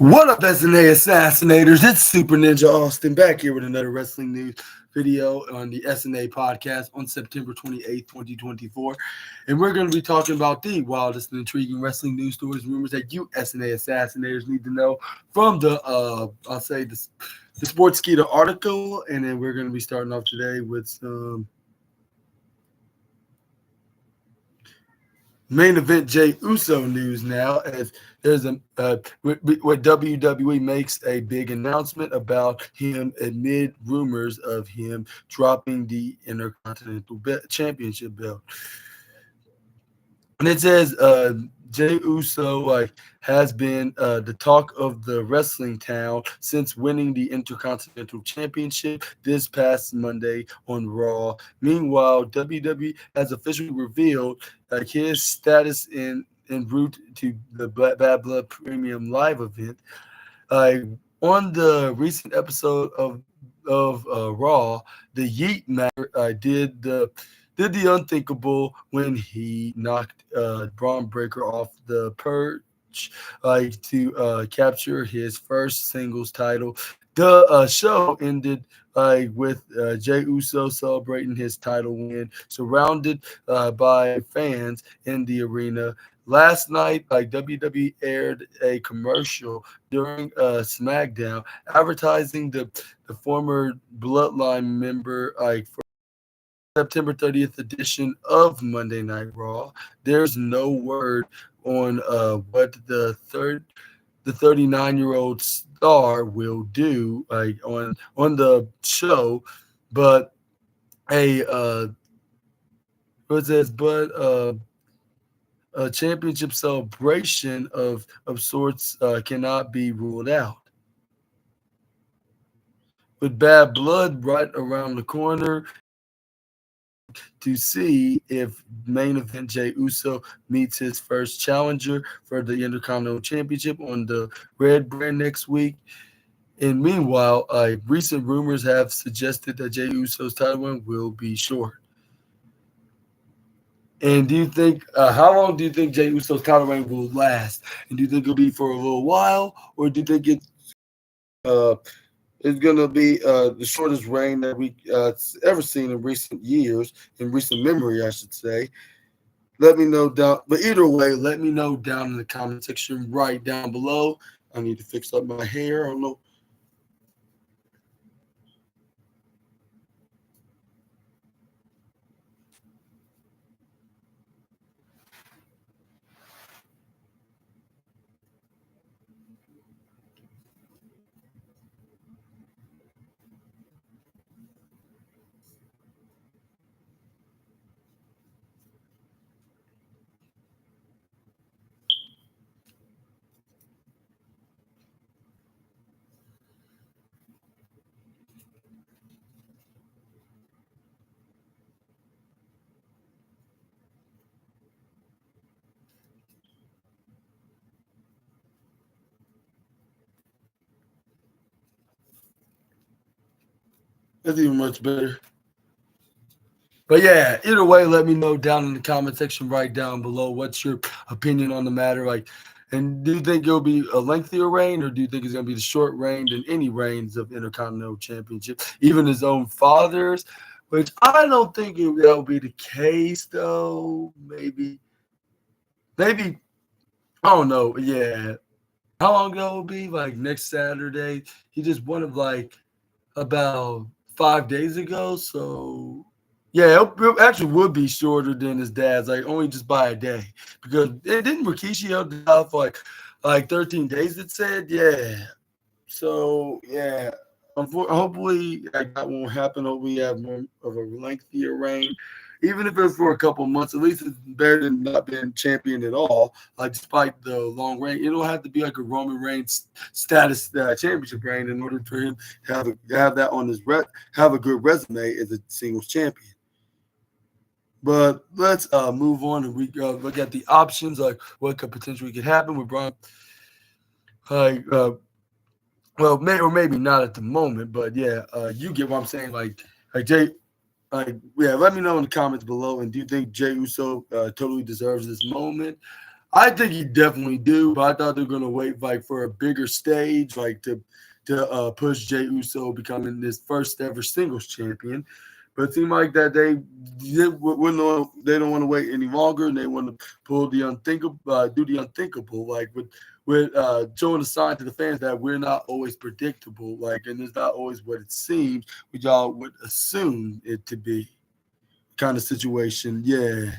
What up, SNA Assassinators? It's Super Ninja Austin back here with another wrestling news video on the SNA podcast on September 28th, 2024. And we're going to be talking about the wildest and intriguing wrestling news stories, rumors that you SNA Assassinators need to know from the Sportskeeda article. And then we're going to be starting off today with some main event Jey Uso news now, as there's what WWE makes a big announcement about him amid rumors of him dropping the Intercontinental Championship belt. And it says Jey Uso has been the talk of the wrestling town since winning the Intercontinental Championship this past Monday on Raw. Meanwhile, WWE has officially revealed his status en route to the Bad Blood Premium Live event. On the recent episode of Raw, the Yeet Matter did the unthinkable when he knocked Braun Breaker off the perch to capture his first singles title. The show ended with Jey Uso celebrating his title win, surrounded by fans in the arena. Last night, WWE aired a commercial during SmackDown advertising the former Bloodline member for September 30th edition of Monday Night Raw. There's no word on what the 39-year-old star will do on the show, but a championship celebration of sorts cannot be ruled out. With Bad Blood right around the corner, to see if main event Jey Uso meets his first challenger for the Intercontinental Championship on the Red brand next week. And meanwhile, recent rumors have suggested that Jey Uso's title run will be short. And do you think, how long do you think Jey Uso's title reign will last? And do you think it'll be for a little while, or do you think it's going to be the shortest reign that we ever seen in recent years, in recent memory, I should say? Let me know down. But either way, let me know down in the comment section right down below. I need to fix up my hair. I don't know. That's even much better. But yeah, either way, let me know down in the comment section right down below. What's your opinion on the matter? And do you think it'll be a lengthier reign, or do you think it's going to be the short reign than any reigns of Intercontinental Championship, even his own father's? Which I don't think that'll be the case, though. Maybe. I don't know. Yeah. How long ago will it be? Next Saturday. He just won it about 5 days ago. So yeah, it actually would be shorter than his dad's, only just by a day. Because didn't Rikishi held it out for 13 days, it said? Yeah. So yeah. Hopefully that won't happen. Hopefully we have more of a lengthier reign. Even if it's for a couple months, at least it's better than not being champion at all. Despite the long reign, it don't have to be like a Roman Reigns status championship reign in order for him to have that on his have a good resume as a singles champion. But let's move on and we look at the options, what could potentially happen with Braun. Well, maybe not at the moment, but yeah, you get what I'm saying. Jay. Yeah, let me know in the comments below. And do you think Jey Uso totally deserves this moment? I think he definitely do, but I thought they're gonna wait like for a bigger stage, like to push Jey Uso becoming this first ever singles champion. But it seemed like that they don't want to wait any longer, and they want to pull the unthinkable, do the unthinkable, like with showing a sign to the fans that we're not always predictable, like, and it's not always what it seems, which y'all would assume it to be, kind of situation. Yeah.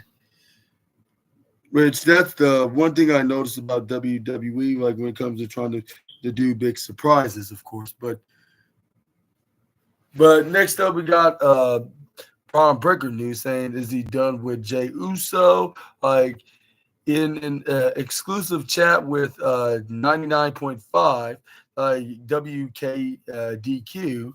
Which that's the one thing I noticed about WWE, like when it comes to trying to do big surprises, of course. But next up we got Braun Breaker news saying, is he done with Jey Uso? Like in an exclusive chat with 99.5 WKDQ,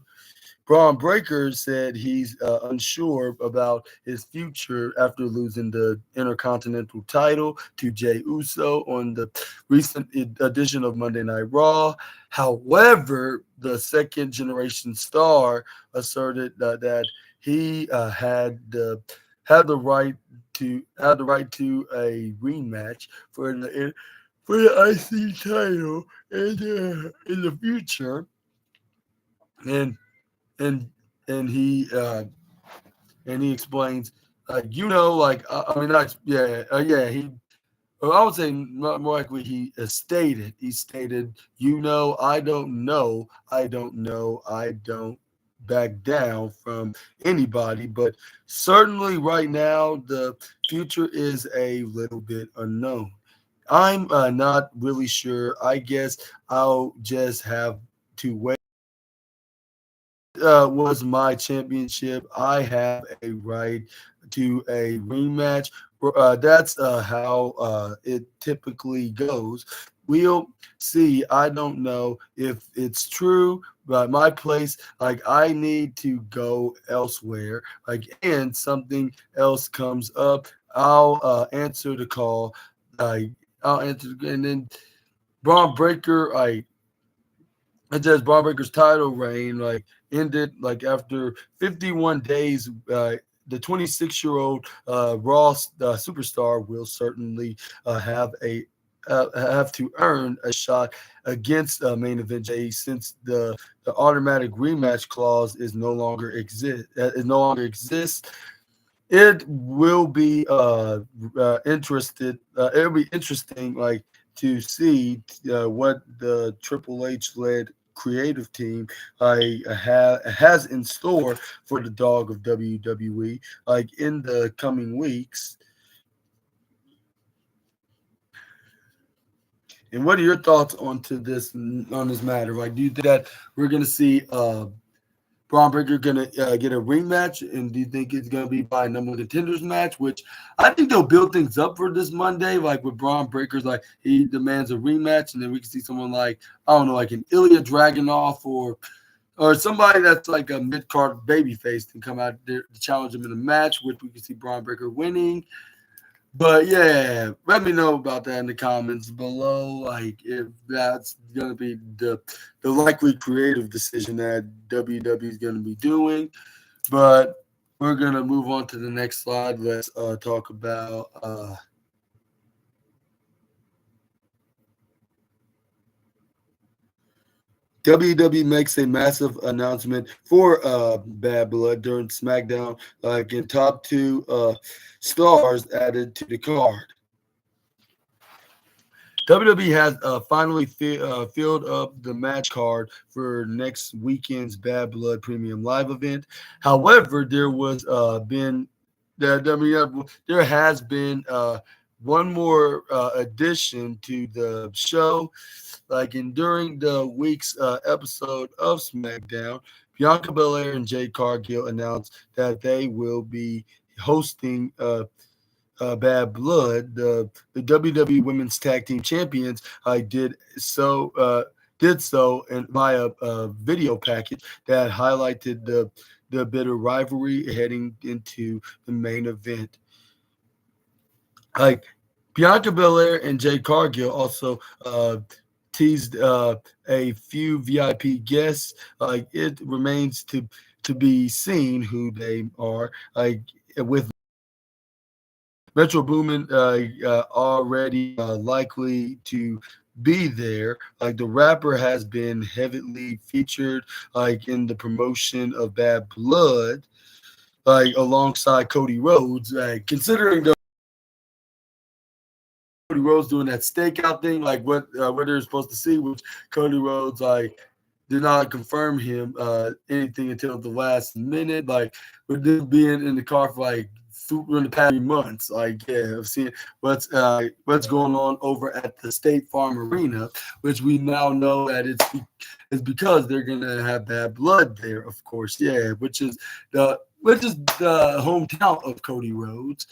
Braun Breaker said he's unsure about his future after losing the Intercontinental title to Jey Uso on the recent edition of Monday Night Raw. However, the second generation star asserted that he had the right to a rematch for the IC title in the future, and and and he explains, I mean, that's yeah, he, or I would say more likely he stated, I don't back down from anybody, but certainly right now the future is a little bit unknown. I'm not really sure. I guess I'll just have to wait. Was my championship. I have a right to a rematch. That's how it typically goes. We'll see. I don't know if it's true, but my place, like, I need to go elsewhere. Like, and something else comes up, I'll answer the call. I I'll answer, and then Braun Breaker. It says Braun Breaker's title reign ended after 51 days. The 26-year-old Raw superstar will certainly have to earn a shot against main event Jay, since the automatic rematch clause no longer exists. It will be it'll be interesting, like, to see what the Triple H led creative team has in store for the dog of WWE, like, in the coming weeks. And what are your thoughts on this matter? Like, do you think that we're gonna see Braun Breaker gonna get a rematch, and do you think it's gonna be by a number of contenders match? Which I think they'll build things up for this Monday, like with Braun Breaker's, like, he demands a rematch, and then we can see someone like, I don't know, like an Ilya Dragunov, or somebody that's like a mid card babyface and come out there to challenge him in a match, which we can see Braun Breaker winning. But yeah, let me know about that in the comments below. Like, if that's gonna be the likely creative decision that WWE is gonna be doing. But we're gonna move on to the next slide. Let's talk about WWE makes a massive announcement for Bad Blood during SmackDown, like in top two stars added to the card. WWE has finally filled up the match card for next weekend's Bad Blood Premium Live event. However, there has been one more addition to the show. Like, in during the week's episode of SmackDown, Bianca Belair and Jade Cargill announced that they will be hosting Bad Blood. The WWE Women's Tag Team Champions did so and via a video package that highlighted the bitter rivalry heading into the main event. Like, Bianca Belair and Jade Cargill also teased a few VIP guests. Like, it remains to be seen who they are. Like, with Metro Boomin already likely to be there. Like the rapper has been heavily featured like in the promotion of Bad Blood, like alongside Cody Rhodes. Like considering the Cody Rhodes doing that stakeout thing, like what they're supposed to see, which Cody Rhodes like did not confirm him anything until the last minute. Like with them being in the car for like in the past 3 months, like yeah, I've seen what's going on over at the State Farm Arena, which we now know that it's because they're gonna have Bad Blood there, of course, yeah, which is the hometown of Cody Rhodes,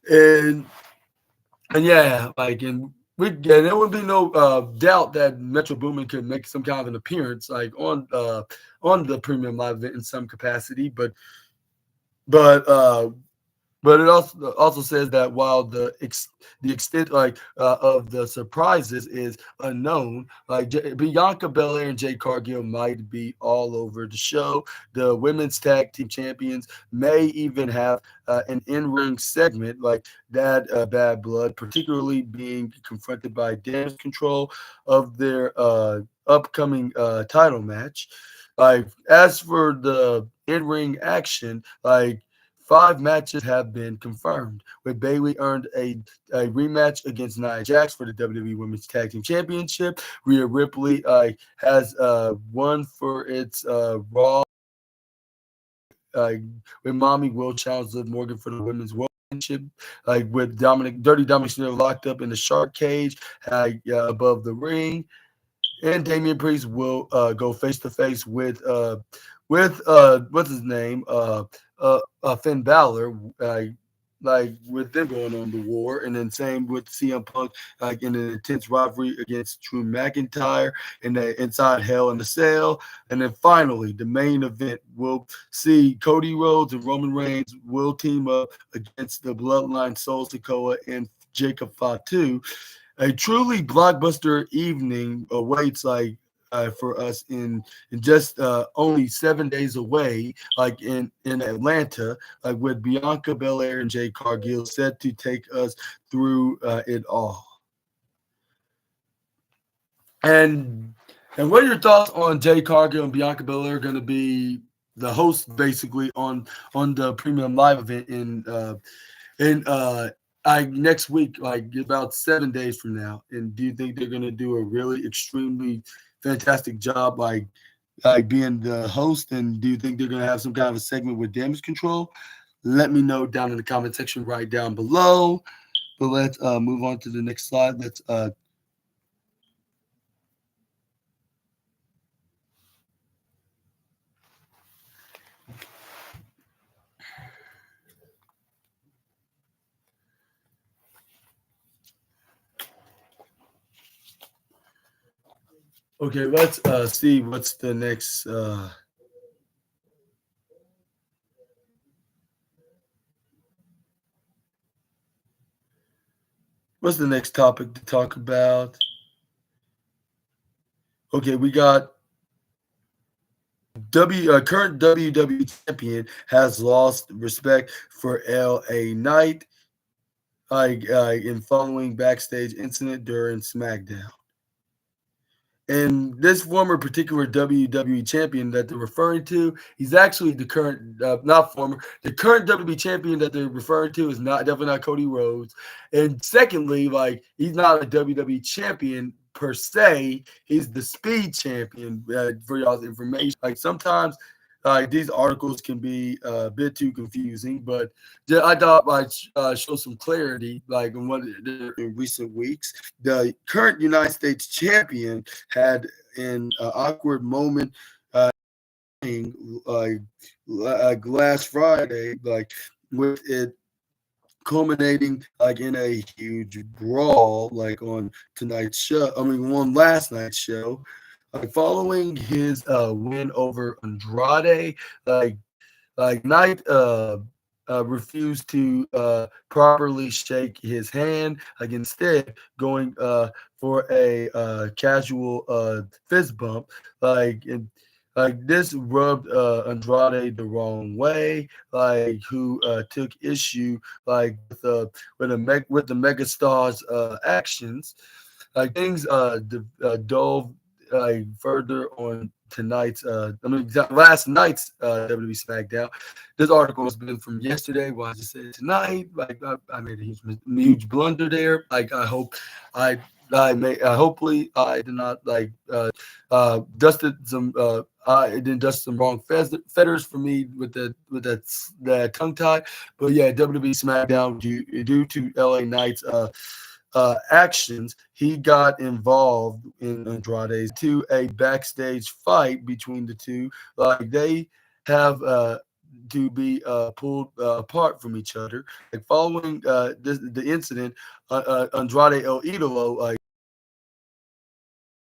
and and yeah, like and there would be no doubt that Metro Boomin could make some kind of an appearance, like on the premium live event in some capacity. But but it also says that while the extent of the surprises is unknown, like Bianca Belair and Jade Cargill might be all over the show. The women's tag team champions may even have an in-ring segment like that. Bad Blood, particularly being confronted by Damage Control of their upcoming title match. Like as for the in-ring action, like 5 matches have been confirmed, with Bailey earned a rematch against Nia Jax for the WWE Women's Tag Team Championship. Rhea Ripley has won for its Raw, uh, with Mommy Will challenge Liv Morgan for the Women's World Championship, like with Dirty Dominic Snare locked up in the shark cage above the ring. And Damian Priest will go face to face with what's his name Finn Balor, like with them going on the war, and then same with CM Punk, like in an intense rivalry against Drew McIntyre in the Inside Hell in the Cell, and then finally the main event will see Cody Rhodes and Roman Reigns will team up against the Bloodline Soul Sikoa and Jacob Fatu. A truly blockbuster evening awaits for us in just only 7 days away, like in Atlanta, like with Bianca Belair and Jay Cargill set to take us through it all. And and what are your thoughts on Jay Cargill and Bianca Belair going to be the hosts basically on the premium live event in next week, like about 7 days from now? And do you think they're gonna do a really extremely fantastic job, like being the host? And do you think they're gonna have some kind of a segment with Damage Control? Let me know down in the comment section right down below. But let's move on to the next slide. Let's okay. Let's see what's the next. What's the next topic to talk about? Okay, we got current WWE champion has lost respect for LA Knight in following backstage incident during SmackDown. And this former particular WWE champion that they're referring to, he's actually the current, not former, the current WWE champion that they're referring to is not definitely not Cody Rhodes. And secondly, like he's not a WWE champion per se. He's the Speed champion. For y'all's information, like sometimes these articles can be a bit too confusing, but I thought I'd show some clarity, like in recent weeks. The current United States champion had an awkward moment like last Friday, like with it culminating like in a huge brawl, like on tonight's show. I mean, on last night's show. Like following his win over Andrade, like Knight refused to properly shake his hand, like instead going for a casual fist bump, like like this rubbed Andrade the wrong way, like who took issue like with the megastar's actions. Like things dove further on tonight's last night's WWE SmackDown. This article has been from yesterday. Why did I say tonight? Like I made a huge blunder there. Like I hope I hopefully I did not dusted some I didn't dust some wrong feathers for me with that tongue tie. But yeah, WWE SmackDown due to LA Knight's actions, he got involved in Andrade's to a backstage fight between the two. Like they have to be pulled apart from each other. Like following the incident, Andrade El Idolo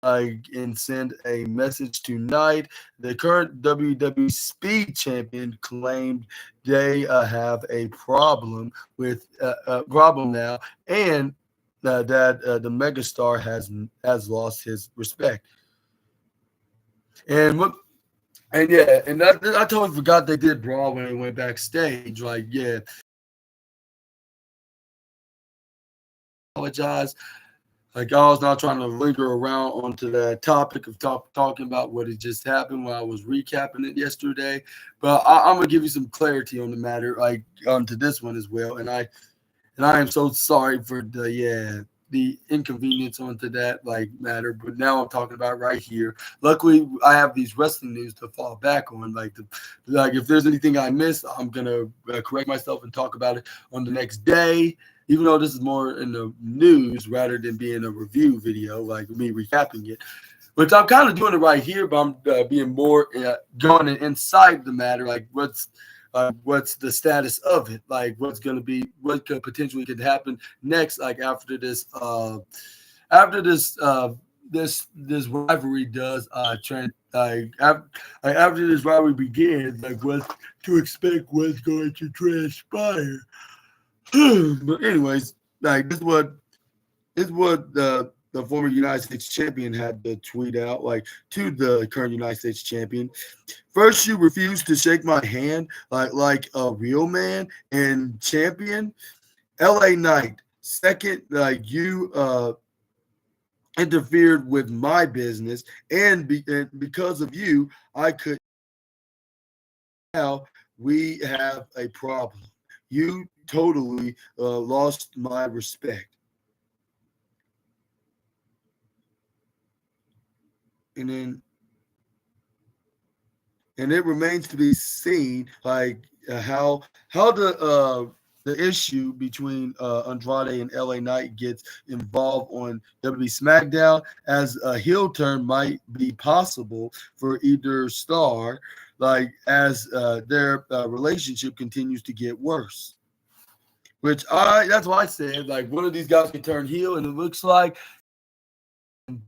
and send a message tonight. The current WWE Speed Champion claimed they have a problem now, and that the megastar has lost his respect. And I totally forgot they did brawl when they went backstage. Like, yeah, apologize. Like I was not trying to linger around onto that topic of talking about what had just happened when I was recapping it yesterday. But I'm gonna give you some clarity on the matter, like onto this one as well. And I am so sorry for the inconvenience onto that matter. But now I'm talking about right here. Luckily, I have these wrestling news to fall back on. Like if there's anything I missed, I'm gonna correct myself and talk about it on the next day. Even though this is more in the news rather than being a review video, like me recapping it. Which I'm kind of doing it right here, but I'm being more going inside the matter, like what's the status of it, like what's going to be, what could potentially could happen next, like after this this rivalry does after this rivalry begins, like what to expect, what's going to transpire. But anyways, like this is what the former United States champion had to tweet out, like to the current United States champion. First, you refused to shake my hand like a real man and champion. LA Knight. Second, like you interfered with my business, and because of you, I could. Now we have a problem. You totally lost my respect. And it remains to be seen, like how the issue between Andrade and LA Knight gets involved on WWE SmackDown, as a heel turn might be possible for either star, like as their relationship continues to get worse. That's why I said, like, one of these guys can turn heel, and it looks like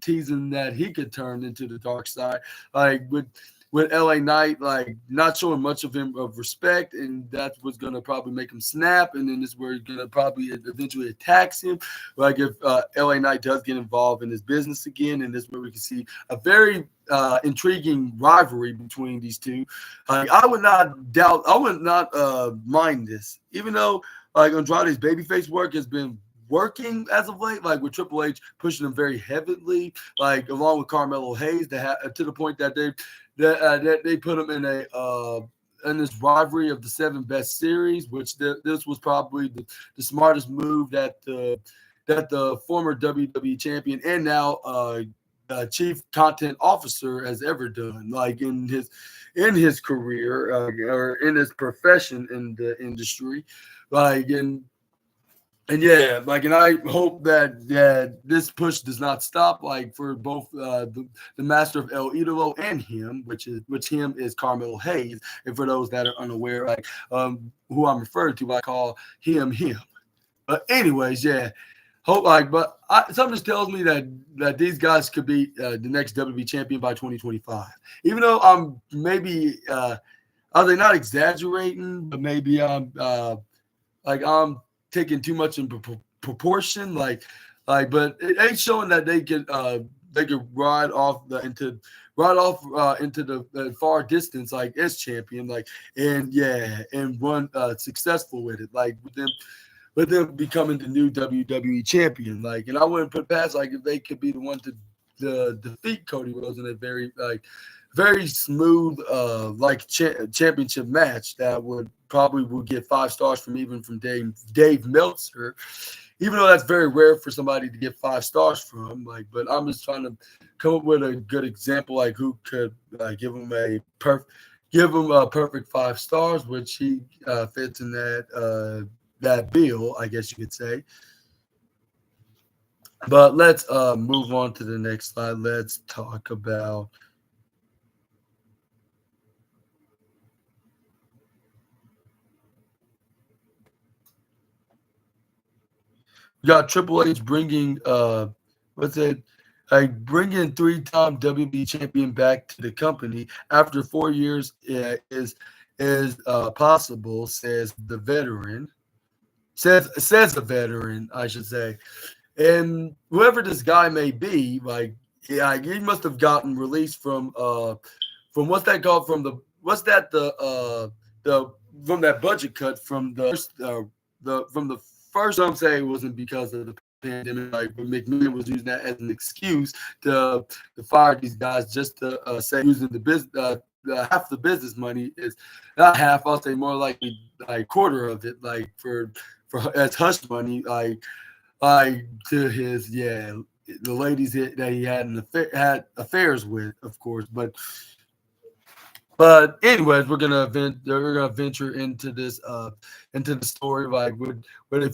teasing that he could turn into the dark side, like with LA Knight, like not showing much of him of respect, and that's what's gonna probably make him snap, and then this is where he's gonna probably eventually attacks him. Like if LA Knight does get involved in his business again, and this is where we can see a very intriguing rivalry between these two. I would not mind this, even though like Andrade's babyface work has been working as of late, like with Triple H pushing him very heavily, like along with Carmelo Hayes, to the point that they put him in this rivalry of the 7 best series, which this was probably the smartest move that the former WWE champion and now chief content officer has ever done, like in his career or in his profession in the industry, like and yeah, like, and I hope that this push does not stop, like for both the master of El Idolo and him, which him is Carmelo Hayes. And for those that are unaware, like who I'm referring to, I call him. But anyways, yeah, hope something just tells me that these guys could be the next WWE champion by 2025. Even though I'm maybe are they not exaggerating, but maybe I'm taking too much in proportion, but it ain't showing that they could ride right off into the far distance, like as champion, like and run successful with it, like with them becoming the new WWE champion. Like, and I wouldn't put past like if they could be the one to defeat Cody Rhodes in a very smooth championship match that would get 5 stars from Dave Meltzer, even though that's very rare for somebody to get 5 stars from. Like, but I'm just trying to come up with a good example, like who could give him a perfect 5 stars, which he fits in that bill, I guess you could say. But let's move on to the next slide. Let's talk about. We got Triple H bringing bringing 3-time WWE champion back to the company after 4 years is possible, says the veteran. Says a veteran, I should say. And whoever this guy may be, like, yeah, he must have gotten released from what's that called, from the what's that the from that budget cut from the first. I'm saying it wasn't because of the pandemic. Like, McMahon was using that as an excuse to fire these guys, just to say using the business. Half the business money is not half. I'll say more likely like quarter of it, like for as hush money, like to his the ladies that he had affairs with, of course. But anyways, we're gonna venture into this into the story, like where they